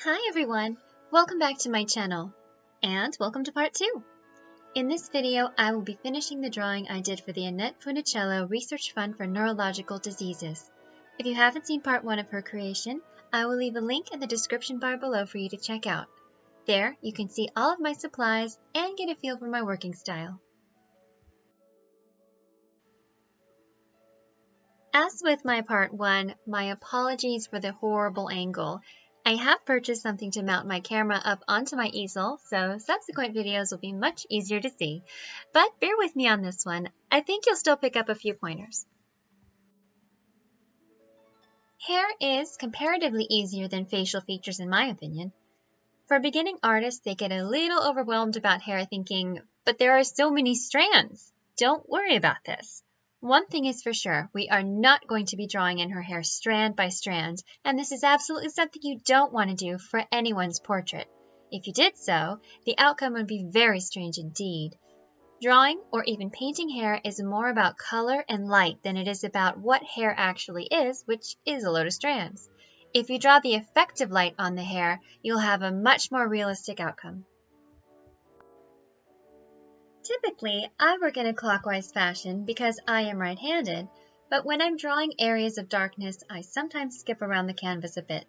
Hi everyone, welcome back to my channel, and welcome to part 2. In this video, I will be finishing the drawing I did for the Annette Funicello Research Fund for Neurological Diseases. If you haven't seen part 1 of her creation, I will leave a link in the description bar below for you to check out. There, you can see all of my supplies and get a feel for my working style. As with my part 1, my apologies for the horrible angle. I have purchased something to mount my camera up onto my easel, so subsequent videos will be much easier to see. But bear with me on this one. I think you'll still pick up a few pointers. Hair is comparatively easier than facial features in my opinion. For beginning artists, they get a little overwhelmed about hair thinking, but there are so many strands. Don't worry about this. One thing is for sure, we are not going to be drawing in her hair strand by strand, and this is absolutely something you don't want to do for anyone's portrait. If you did so, the outcome would be very strange indeed. Drawing or even painting hair is more about color and light than it is about what hair actually is, which is a load of strands. If you draw the effective light on the hair, you'll have a much more realistic outcome. Typically, I work in a clockwise fashion because I am right-handed, but when I'm drawing areas of darkness, I sometimes skip around the canvas a bit.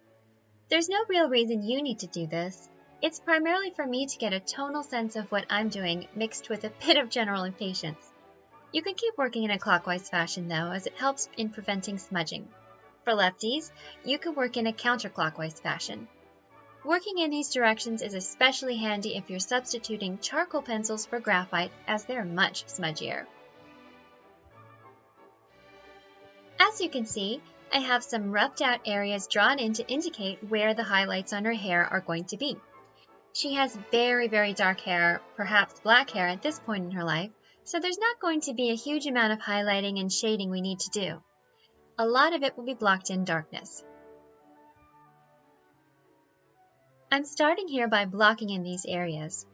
There's no real reason you need to do this. It's primarily for me to get a tonal sense of what I'm doing mixed with a bit of general impatience. You can keep working in a clockwise fashion though, as it helps in preventing smudging. For lefties, you can work in a counterclockwise fashion. Working in these directions is especially handy if you're substituting charcoal pencils for graphite, as they're much smudgier. As you can see, I have some roughed out areas drawn in to indicate where the highlights on her hair are going to be. She has very, very dark hair, perhaps black hair at this point in her life, so there's not going to be a huge amount of highlighting and shading we need to do. A lot of it will be blocked in darkness. I'm starting here by blocking in these areas.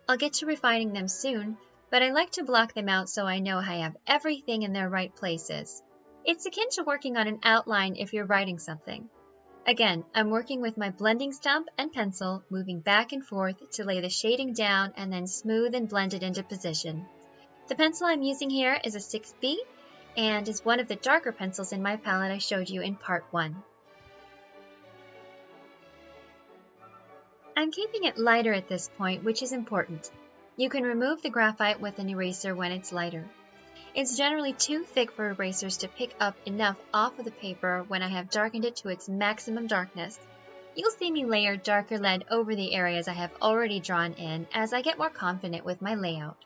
I'll get to refining them soon, but I like to block them out so I know I have everything in their right places. It's akin to working on an outline if you're writing something. Again, I'm working with my blending stump and pencil, moving back and forth to lay the shading down and then smooth and blend it into position. The pencil I'm using here is a 6B and is one of the darker pencils in my palette I showed you in part 1. I'm keeping it lighter at this point, which is important. You can remove the graphite with an eraser when it's lighter. It's generally too thick for erasers to pick up enough off of the paper when I have darkened it to its maximum darkness. You'll see me layer darker lead over the areas I have already drawn in as I get more confident with my layout.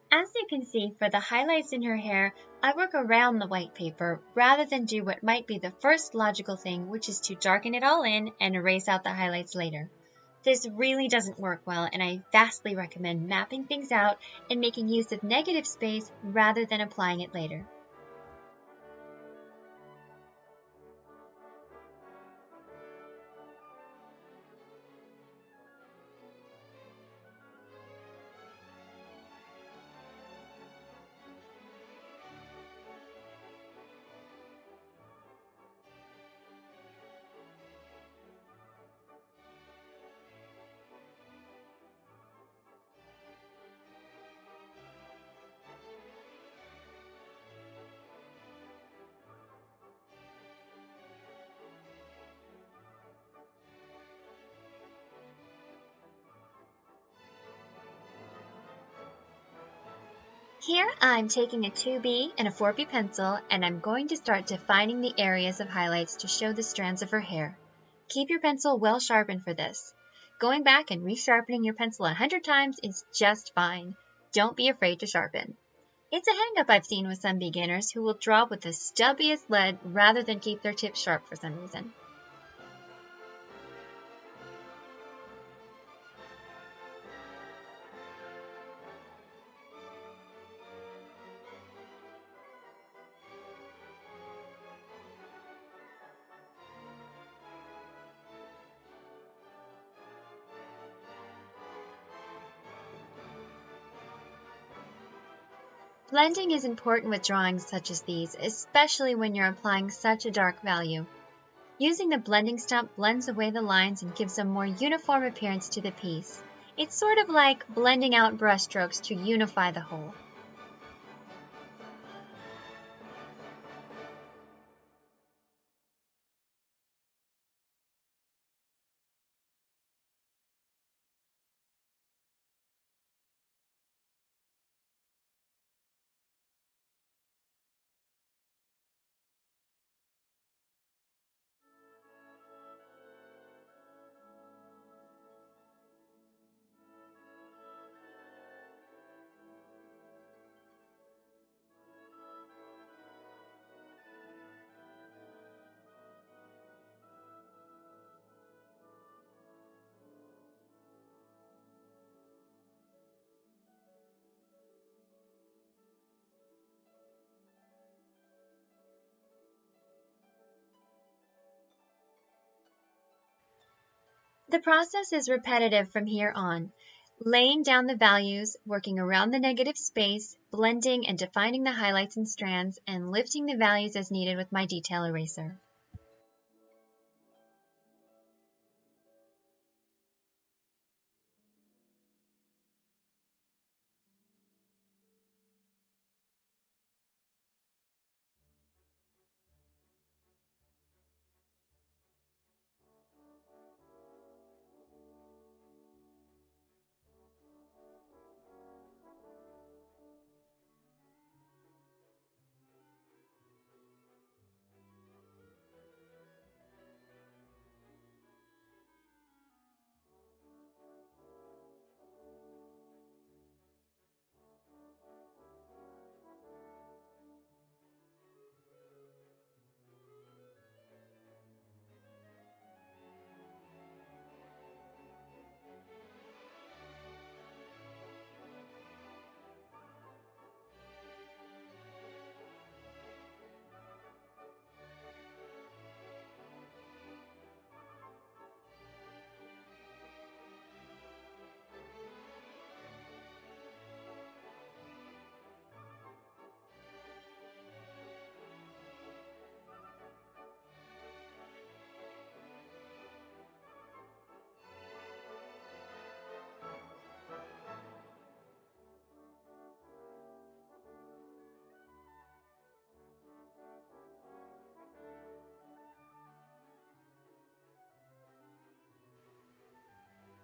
As you can see, for the highlights in her hair, I work around the white paper rather than do what might be the first logical thing, which is to darken it all in and erase out the highlights later. This really doesn't work well, and I vastly recommend mapping things out and making use of negative space rather than applying it later. Here I'm taking a 2B and a 4B pencil and I'm going to start defining the areas of highlights to show the strands of her hair. Keep your pencil well sharpened for this. Going back and resharpening your pencil 100 times is just fine. Don't be afraid to sharpen. It's a hang-up I've seen with some beginners who will draw with the stubbiest lead rather than keep their tips sharp for some reason. Blending is important with drawings such as these, especially when you're applying such a dark value. Using the blending stump blends away the lines and gives a more uniform appearance to the piece. It's sort of like blending out brushstrokes to unify the whole. The process is repetitive from here on, laying down the values, working around the negative space, blending and defining the highlights and strands, and lifting the values as needed with my detail eraser.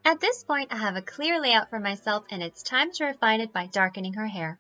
At this point, I have a clear layout for myself and it's time to refine it by darkening her hair.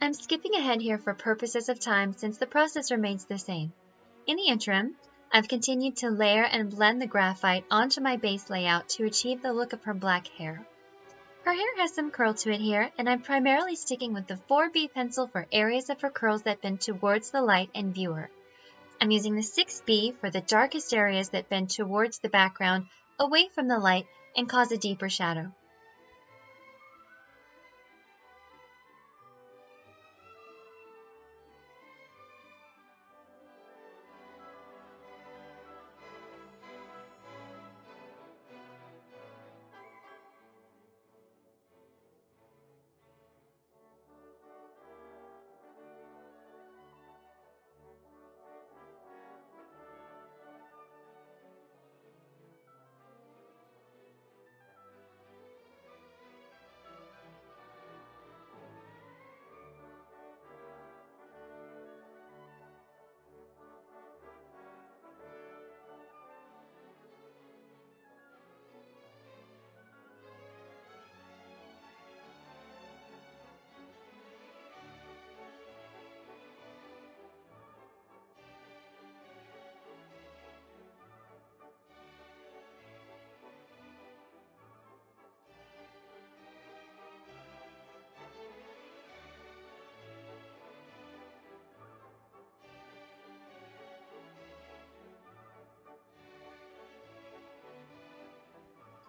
I'm skipping ahead here for purposes of time since the process remains the same. In the interim, I've continued to layer and blend the graphite onto my base layout to achieve the look of her black hair. Her hair has some curl to it here, and I'm primarily sticking with the 4B pencil for areas of her curls that bend towards the light and viewer. I'm using the 6B for the darkest areas that bend towards the background, away from the light, and cause a deeper shadow.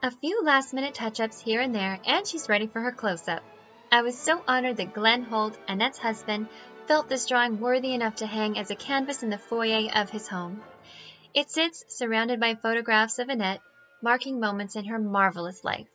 A few last-minute touch-ups here and there, and she's ready for her close-up. I was so honored that Glen Holt, Annette's husband, felt this drawing worthy enough to hang as a canvas in the foyer of his home. It sits surrounded by photographs of Annette, marking moments in her marvelous life.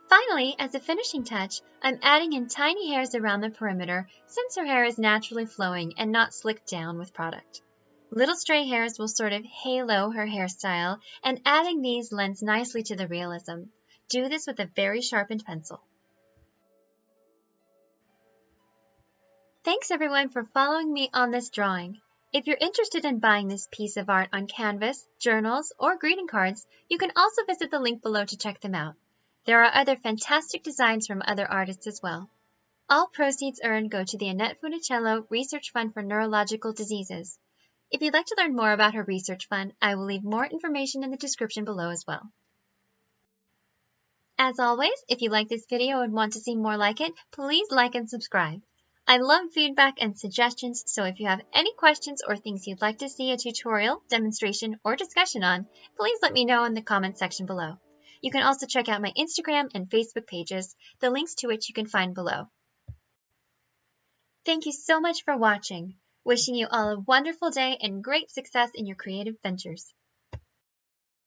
Finally, as a finishing touch, I'm adding in tiny hairs around the perimeter since her hair is naturally flowing and not slicked down with product. Little stray hairs will sort of halo her hairstyle, and adding these lends nicely to the realism. Do this with a very sharpened pencil. Thanks everyone for following me on this drawing. If you're interested in buying this piece of art on canvas, journals, or greeting cards, you can also visit the link below to check them out. There are other fantastic designs from other artists as well. All proceeds earned go to the Annette Funicello Research Fund for Neurological Diseases. If you'd like to learn more about her research fund, I will leave more information in the description below as well. As always, if you like this video and want to see more like it, please like and subscribe. I love feedback and suggestions, so if you have any questions or things you'd like to see a tutorial, demonstration, or discussion on, please let me know in the comments section below. You can also check out my Instagram and Facebook pages, the links to which you can find below. Thank you so much for watching. Wishing you all a wonderful day and great success in your creative ventures.